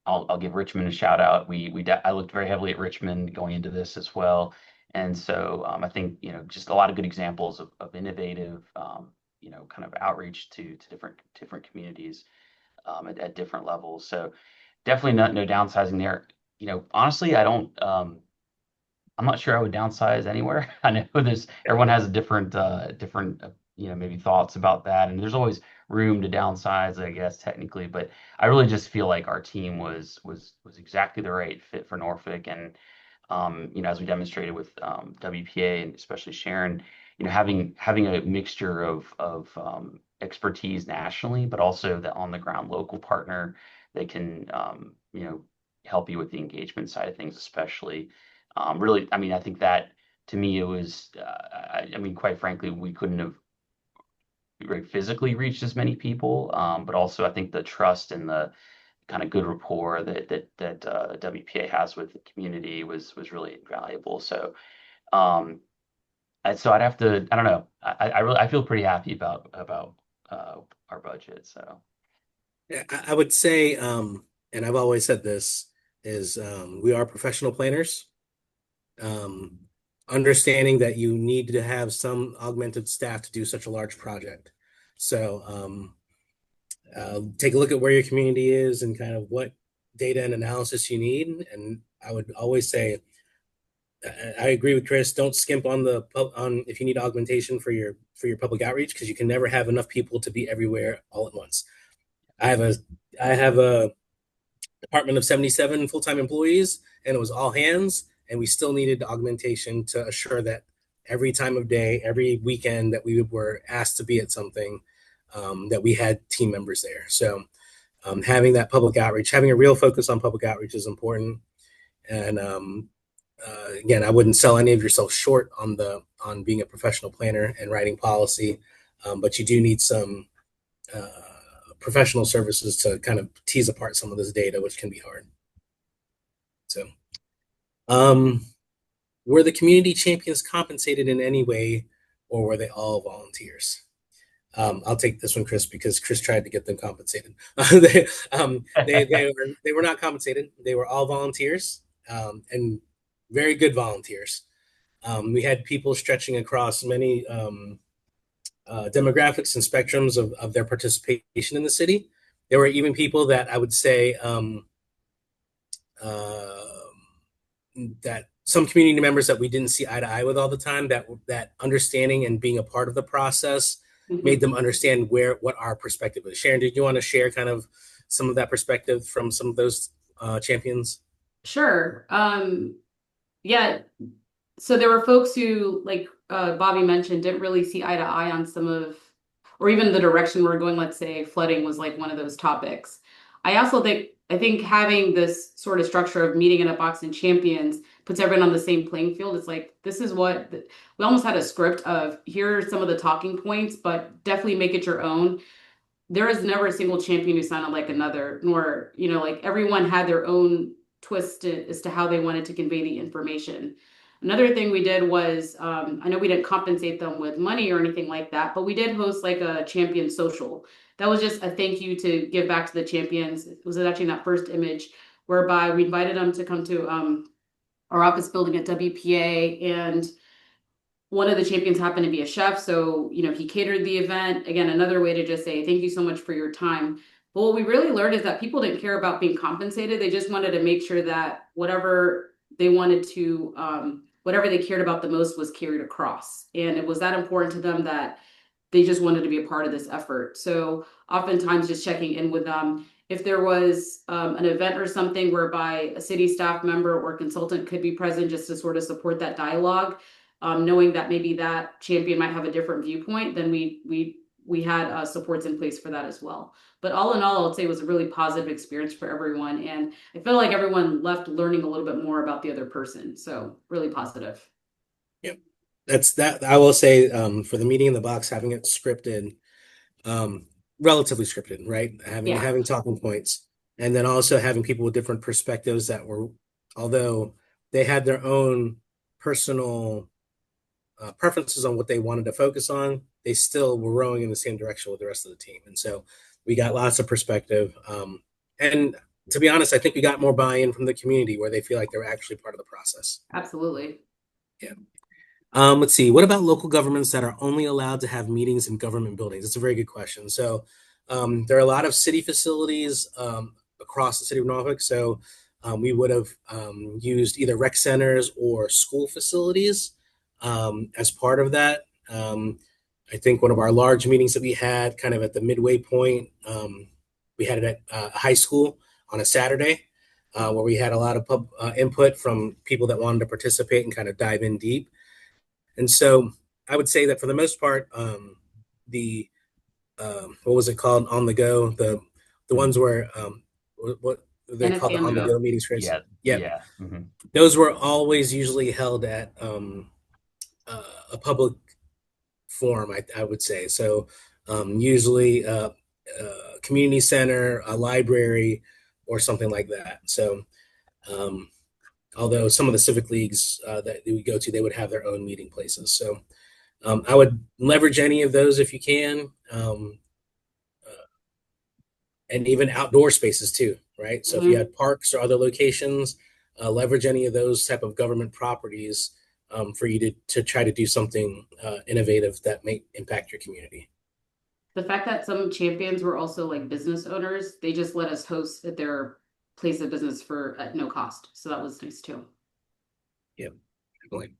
I'll give Richmond a shout out. I looked very heavily at Richmond going into this as well, and so I think just a lot of good examples of innovative kind of outreach to different communities at different levels. So definitely no downsizing there. Honestly, I don't. I'm not sure I would downsize anywhere. I know everyone has a different maybe thoughts about that, and there's always room to downsize, I guess technically. But I really just feel like our team was exactly the right fit for Norfolk, and as we demonstrated with WPA and especially Sharon, having a mixture of expertise nationally, but also the on the ground local partner that can help you with the engagement side of things, especially. Really, I mean, I think that to me it was. I mean, quite frankly, we couldn't have physically reached as many people, but also I think the trust and the kind of good rapport that WPA has with the community was really invaluable. Um, so I'd have to. I don't know. I feel pretty happy about our budget. So yeah, I would say, and I've always said this, is we are professional planners. Um, Understanding that you need to have some augmented staff to do such a large project. So take a look at where your community is and kind of what data and analysis you need. And I would always say, I agree with Chris. Don't skimp on on if you need augmentation for your public outreach, because you can never have enough people to be everywhere all at once. I have a I have a department of 77 full-time employees, and it was all hands, and we still needed augmentation to assure that every time of day, every weekend that we were asked to be at something, that we had team members there. So having that public outreach, having a real focus on public outreach is important. And again, I wouldn't sell any of yourself short on being a professional planner and writing policy, but you do need some uh, professional services to kind of tease apart some of this data, which can be hard. So, um, were the community champions compensated in any way, or were they all volunteers? I'll take this one, Chris, because Chris tried to get them compensated. They were not compensated. They were all volunteers, and very good volunteers. We had people stretching across many demographics and spectrums of their participation in the city. There were even people that I would say uh, that some community members that we didn't see eye to eye with all the time, that understanding and being a part of the process made them understand what our perspective is. Sharon, did you want to share kind of some of that perspective from some of those champions? Sure. Yeah, so there were folks who, like Bobby mentioned, didn't really see eye to eye on some of, or even the direction we're going. Let's say flooding was like one of those topics. I think having this sort of structure of meeting in a box and champions puts everyone on the same playing field. It's like this is what we almost had a script of here are some of the talking points, but definitely make it your own. There is never a single champion who sounded like another, nor, like everyone had their own twist as to how they wanted to convey the information. Another thing we did was, I know we didn't compensate them with money or anything like that, but we did host like a champion social. That was just a thank you to give back to the champions. It was actually in that first image whereby we invited them to come to our office building at WPA, and one of the champions happened to be a chef, so he catered the event. Again, another way to just say thank you so much for your time. But what we really learned is that people didn't care about being compensated. They just wanted to make sure that whatever they wanted to, whatever they cared about the most was carried across. And it was that important to them that they just wanted to be a part of this effort. So oftentimes just checking in with them. If there was an event or something whereby a city staff member or consultant could be present just to sort of support that dialogue, knowing that maybe that champion might have a different viewpoint, then we had supports in place for that as well. But all in all, I'd say it was a really positive experience for everyone, and I feel like everyone left learning a little bit more about the other person. So really positive. Yep. That's that. I will say for the meeting in the box, having it scripted, um, relatively scripted, right? Having Yeah. having talking points, and then also having people with different perspectives that were, although they had their own personal preferences on what they wanted to focus on, they still were rowing in the same direction with the rest of the team. And so we got lots of perspective. And to be honest, I think we got more buy-in from the community where they feel like they're actually part of the process. Absolutely. Yeah. Let's see. What about local governments that are only allowed to have meetings in government buildings? That's a very good question. So there are a lot of city facilities across the city of Norfolk. So we would have used either rec centers or school facilities as part of that. I think one of our large meetings that we had kind of at the midway point, we had it at a high school on a Saturday where we had a lot of input from people that wanted to participate and kind of dive in deep. And so I would say that for the most part, the what was it called on the go, the ones where what they called NFA the on the on the go. go meetings, Chris. Yeah, Yep, yeah. Hmm. those were always usually held at a public forum, I would say. So usually a community center, a library, or something like that. So um, although some of the civic leagues that we go to, they would have their own meeting places. So I would leverage any of those if you can, and even outdoor spaces too, right? So if you Mhm. had parks or other locations, leverage any of those type of government properties for you to try to do something innovative that may impact your community. The fact that some champions were also like business owners, they just let us host at their place of business for at no cost. So that was nice too. Yeah, definitely.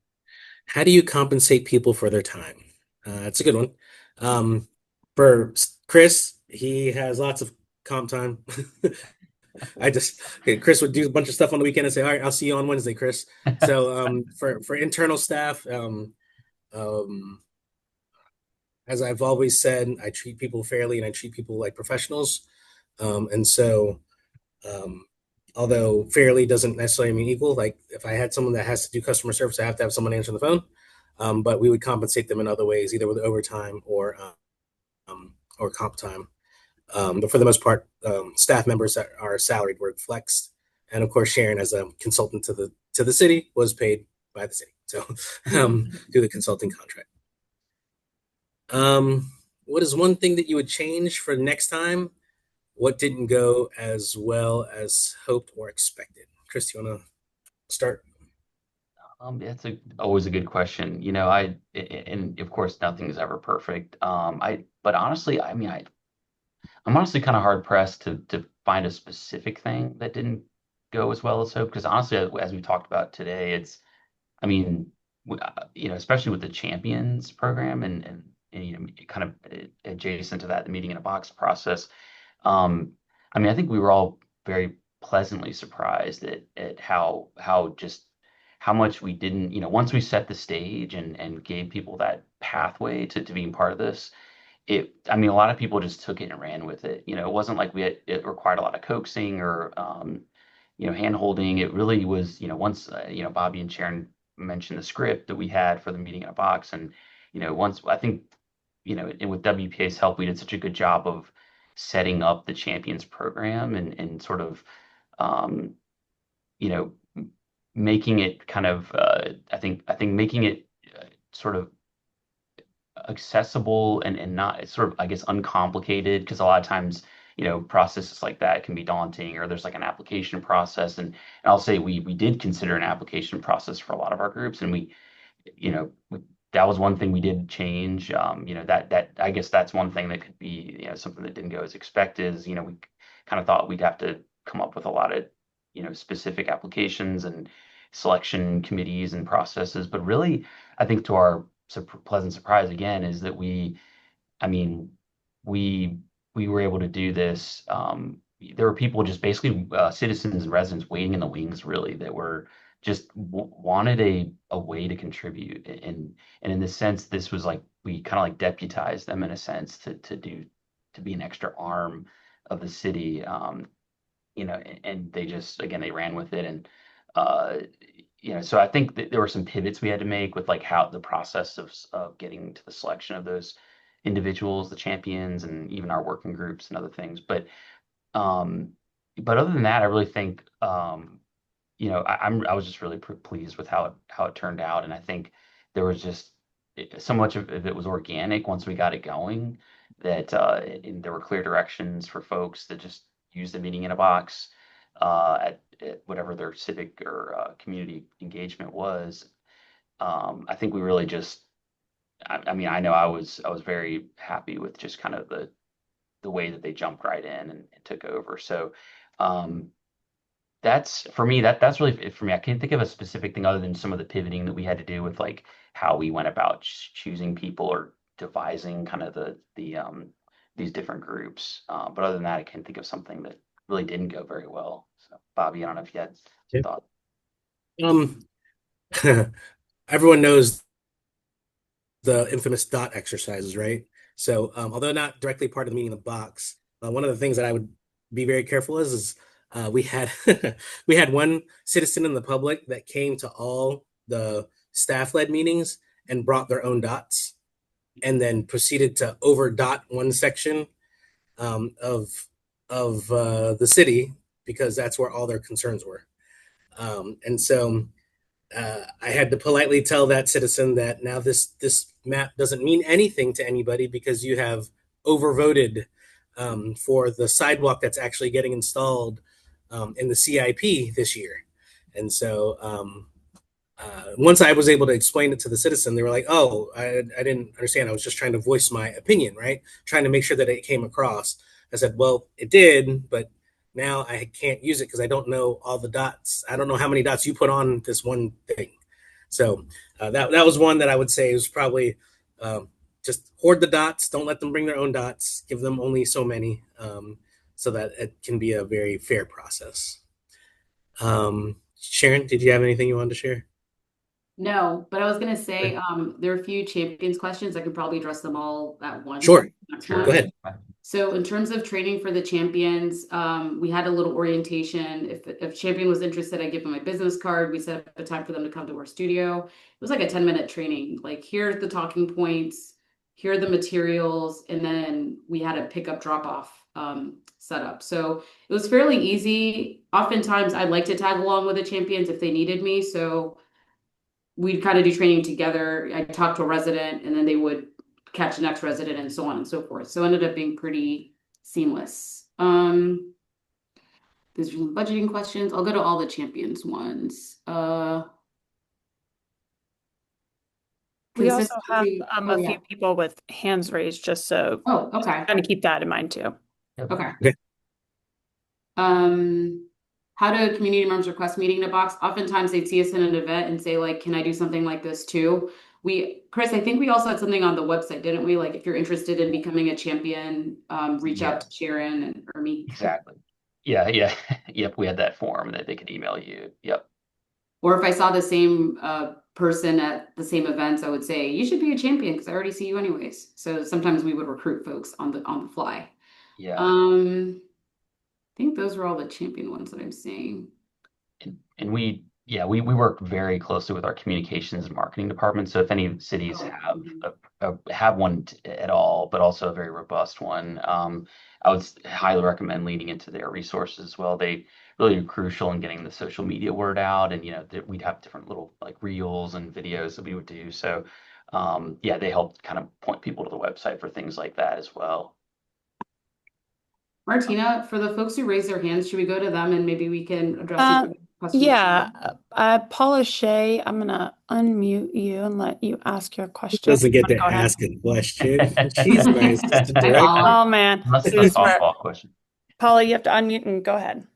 How do you compensate people for their time? That's a good one. For Chris, he has lots of comp time. Okay, Chris would do a bunch of stuff on the weekend and say, "All right, I'll see you on Wednesday, Chris." So for internal staff, um, as I've always said, I treat people fairly and I treat people like professionals. And so, um, although fairly doesn't necessarily mean equal, like if I had someone that has to do customer service, I have to have someone answering the phone. But we would compensate them in other ways, either with overtime or comp time. But for the most part, staff members that are salaried were flexed, and of course, Sharon, as a consultant to the city, was paid by the city, so through the consulting contract. What is one thing that you would change for next time? What didn't go as well as hoped or expected? Chris, you want to start? That's always a good question. And of course, nothing is ever perfect. But honestly, I mean, I'm honestly kind of hard pressed to find a specific thing that didn't go as well as hoped. Because honestly, as we talked about today, I mean, especially with the champions program and kind of adjacent to that, the meeting in a box process. Um, I mean, I think we were all very pleasantly surprised at how much we didn't, once we set the stage and gave people that pathway to being part of this, I mean, a lot of people just took it and ran with it. It wasn't like it required a lot of coaxing or, hand holding. It really was, once, Bobby and Sharon mentioned the script that we had for the meeting in a box. And, once I think, and with WPA's help, we did such a good job of setting up the Champions program and sort of, um, you know, making it kind of, I think making it sort of accessible and not sort of, I guess, uncomplicated, because a lot of times, processes like that can be daunting, or there's like an application process. And I'll say we did consider an application process for a lot of our groups, and you know, that was one thing we did change. That I guess that's one thing that could be, something that didn't go as expected. Is, we kind of thought we'd have to come up with a lot of, specific applications and selection committees and processes. But really, I think to our pleasant surprise again is that I mean, we we were able to do this. There were people, just basically citizens and residents waiting in the wings, really, that were just wanted a way to contribute. And in this sense, this was like we kind of like deputized them in a sense to be an extra arm of the city. And they just, again, they ran with it. And uh, so I think that there were some pivots we had to make with like how the process of getting to the selection of those individuals, the champions, and even our working groups and other things. Um, but other than that, I really think, I was just really pleased with how it turned out. And I think there was just so much of it was organic once we got it going, that and there were clear directions for folks that just use the meeting in a box at whatever their civic or community engagement was. I think we really just, I mean, I know I was very happy with just kind of the way that they jumped right in and took over. So um, that's for me, that's really it for me. I can't think of a specific thing other than some of the pivoting that we had to do with like how we went about choosing people or devising kind of the these different groups. But other than that, I can't think of something that really didn't go very well. So Bobby, I don't know if you had some Yeah. thoughts. Um, everyone knows the infamous dot exercises, right? So, although not directly part of the meeting in the box, one of the things that I would be very careful is we had we had one citizen in the public that came to all the staff-led meetings and brought their own dots, and then proceeded to over dot one section of the city, because that's where all their concerns were. And so I had to politely tell that citizen that now this map doesn't mean anything to anybody, because you have overvoted for the sidewalk that's actually getting installed in the CIP this year. And so once I was able to explain it to the citizen, they were like, "Oh, I didn't understand. I was just trying to voice my opinion, right? Trying to make sure that it came across." I said, "Well, it did, but now I can't use it because I don't know all the dots. I don't know how many dots you put on this one thing." So that was one that I would say was probably just hoard the dots. Don't let them bring their own dots. Give them only so many, so that it can be a very fair process. Sharon, did you have anything you wanted to share? No, but I was gonna say, there are a few champions questions. I could probably address them all at once. Sure. Next Sure. Go one. ahead. So in terms of training for the champions, we had a little orientation. If champion was interested, I give them my business card. We set up a time for them to come to our studio. It was like a 10-minute training. Like, here's the talking points, here are the materials, and then we had a pickup drop off set up. So it was fairly easy. Oftentimes I'd like to tag along with the champions if they needed me. So we'd kind of do training together. I'd talk to a resident and then they would catch the next resident and so on and so forth. So it ended up being pretty seamless. These are some budgeting questions. I'll go to all the champions ones. We also have Consistency. Oh a few yeah. people with hands raised, just so Oh, okay. kind of keep that in mind too. Okay. Okay. How do community members request meeting in a box? Oftentimes they'd see us in an event and say, like, can I do something like this too? Chris, I think we also had something on the website, didn't we? Like, if you're interested in becoming a champion, reach Yeah, out to Sharon or me. exactly. Yeah, yeah. Yep, we had that form that they could email you. Yep. Or if I saw the same person at the same events, I would say, you should be a champion because I already see you anyways. So sometimes we would recruit folks on the fly. Yeah. I think those were all the champion ones that I'm seeing. And we work very closely with our communications and marketing department. So if any cities Oh, have one at all, but also a very robust one, I would highly recommend leaning into their resources as well. They really are crucial in getting the social media word out, and we'd have different little like reels and videos that we would do. So yeah, they help kind of point people to the website for things like that as well. Martina, for the folks who raise their hands, should we go to them and maybe we can address Uh, these questions? yeah, Paula Shay, I'm gonna unmute you and let you ask your question. Doesn't get to Go ahead. ask a question. She's my assistant Hi, director. Paula. Oh man, Unless it's I a swear. softball question. Paula, you have to unmute and go ahead.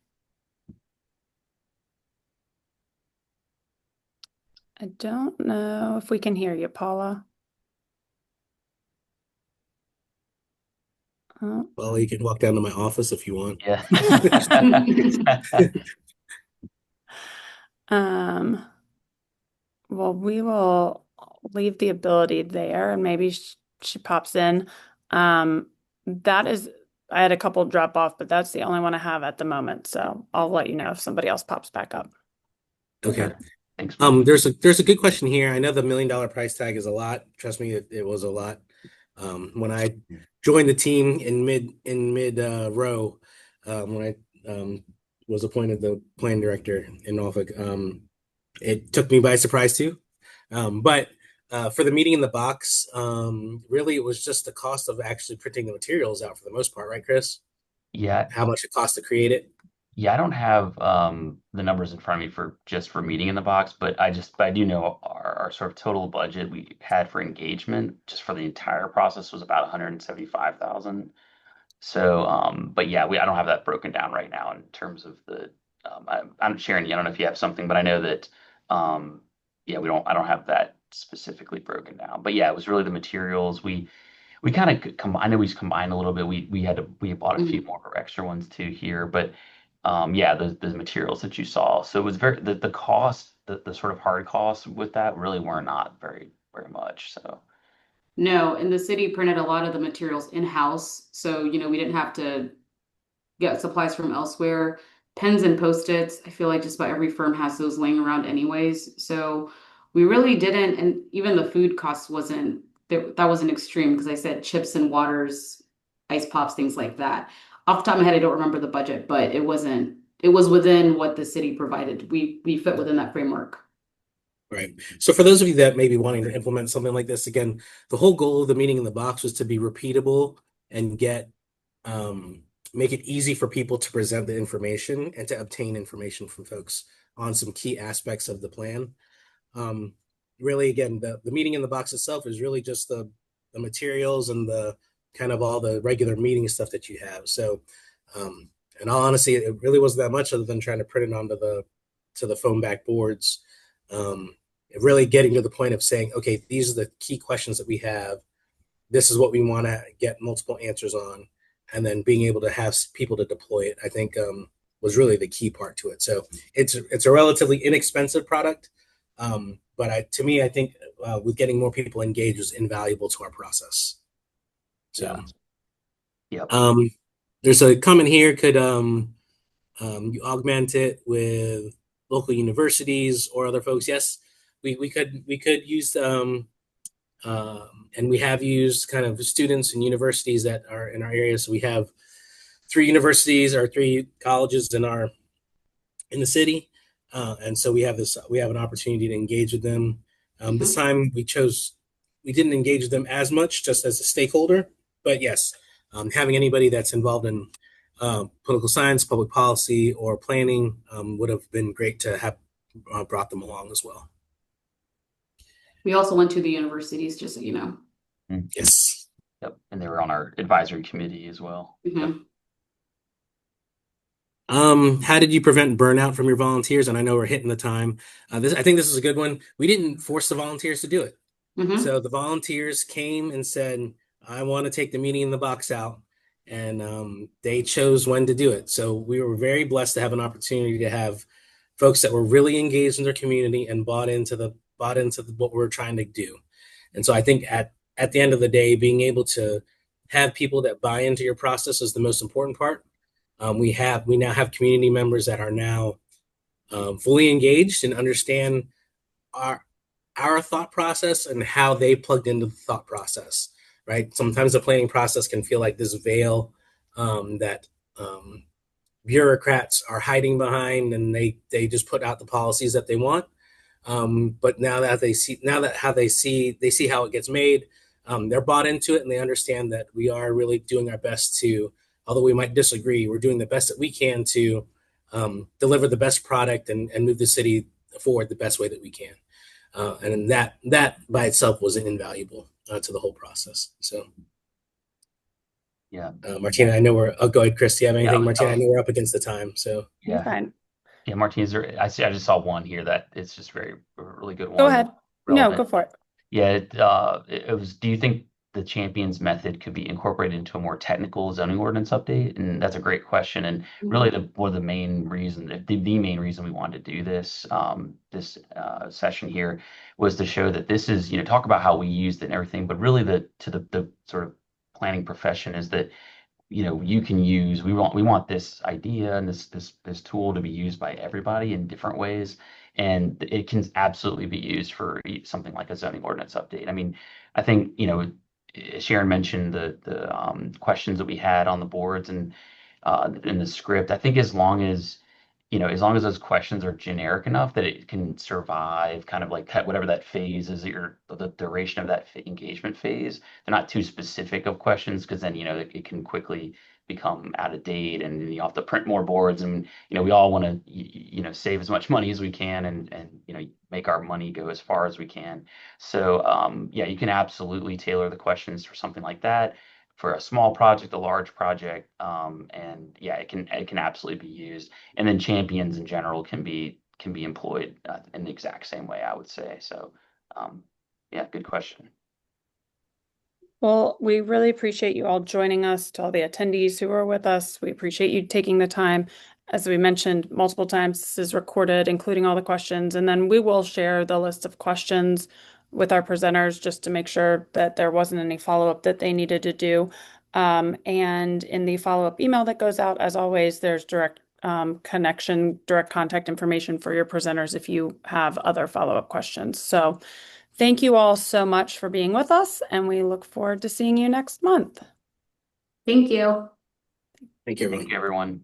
I don't know if we can hear you, Paula. Oh. Well, you can walk down to my office if you want. Yeah. Well, we will leave the ability there, and maybe she pops in. That is, I had a couple drop off, but that's the only one I have at the moment. So I'll let you know if somebody else pops back up. Okay. Thanks, Mike. There's a good question here. I know the $1 million price tag is a lot. Trust me, it was a lot. When I joined the team in mid row, when I was appointed the plan director in Norfolk, it took me by surprise too. But for the meeting in the box, really it was just the cost of actually printing the materials out for the most part, right, Chris? Yeah. How much it cost to create it? Yeah, I don't have the numbers in front of me for meeting in the box, but I do know our sort of total budget we had for engagement just for the entire process was about 175,000. So, but yeah, I don't have that broken down right now in terms of the I'm Sharon, I don't know if you have something, but I know that yeah, I don't have that specifically broken down. But yeah, it was really the materials. We kind of I know we combined a little bit. We bought a few Mhm. more extra ones too here, but yeah, the materials that you saw. So it was the cost, the sort of hard costs with that really were not very much. So No, and the city printed a lot of the materials in-house. So, we didn't have to get supplies from elsewhere. Pens and Post-its, I feel like just about every firm has those laying around anyways. So we really didn't, and even the food cost wasn't, that wasn't extreme because I said chips and waters, ice pops, things like that. Off the top of my head, I don't remember the budget, but it was within what the city provided. We fit within that framework. Right. So for those of you that may be wanting to implement something like this, again, the whole goal of the meeting in the box was to be repeatable and make it easy for people to present the information and to obtain information from folks on some key aspects of the plan. Really, again, the meeting in the box itself is really just the materials and the kind of all the regular meeting stuff that you have. So, in all honesty, it really wasn't that much other than trying to print it onto the phone back boards. Really getting to the point of saying, okay, these are the key questions that we have. This is what we want to get multiple answers on, and then being able to have people to deploy it, I think, was really the key part to it. So it's a relatively inexpensive product, but to me, I think with getting more people engaged was invaluable to our process. So, yeah. there's a comment here. Could you augment it with local universities or other folks? Yes, we could use and we have used kind of students and universities that are in our area. So we have 3 colleges in the city, and so we have an opportunity to engage with them. This Mhm. time we didn't engage with them as much, just as a stakeholder, but yes, having anybody that's involved in political science, public policy, or planning would have been great to have brought them along as well. We also went to the universities, just so you know. Yes. Yep. And they were on our advisory committee as well. Mhm. Yep. How did you prevent burnout from your volunteers? And I know we're hitting the time. I think this is a good one. We didn't force the volunteers to do it. Mhm. So the volunteers came and said, I want to take the meeting in the box out. And they chose when to do it. So we were very blessed to have an opportunity to have folks that were really engaged in their community and bought into what we're trying to do. And so I think at the end of the day, being able to have people that buy into your process is the most important part. We now have community members that are now fully engaged and understand our thought process and how they plugged into the thought process. Right. Sometimes the planning process can feel like this veil that bureaucrats are hiding behind, and they just put out the policies that they want. But now that they see how it gets made, they're bought into it, and they understand that we are really doing our best to, although we might disagree, we're doing the best that we can to deliver the best product and move the city forward the best way that we can. And that by itself was invaluable to the whole process. So, Yeah. Martina, I know go ahead, Chris. Do you have anything? Yeah, Martina, I know we're up against the time. So, You're yeah. fine. Yeah, Martina, I just saw one here that it's just really good one. Go ahead. No, Relevant. go for it. Yeah, it was, do you think the champions method could be incorporated into a more technical zoning ordinance update? And that's a great question. And really one of the main reason, the main reason we wanted to do this, session here was to show that this is, talk about how we used it and everything, but really the sort of planning profession is that you can use, we want this idea and this tool to be used by everybody in different ways, and it can absolutely be used for something like a zoning ordinance update. I mean, I think Sharon mentioned the questions that we had on the boards and in the script. I think as long as those questions are generic enough that it can survive kind of like whatever that phase is, the duration of that engagement phase. They're not too specific of questions, because then, it can quickly become out of date, and you have to print more boards, and, we all want to, save as much money as we can, and make our money go as far as we can. So, yeah, you can absolutely tailor the questions for something like that, for a small project, a large project. And yeah, it can absolutely be used. And then champions in general can be employed in the exact same way, I would say. So, yeah, good question. Well, we really appreciate you all joining us, to all the attendees who are with us. We appreciate you taking the time. As we mentioned multiple times, this is recorded, including all the questions, and then we will share the list of questions with our presenters just to make sure that there wasn't any follow-up that they needed to do. And in the follow-up email that goes out, as always, there's direct contact information for your presenters if you have other follow-up questions. So thank you all so much for being with us, and we look forward to seeing you next month. Thank you. thank you, everyone. Thank you, everyone.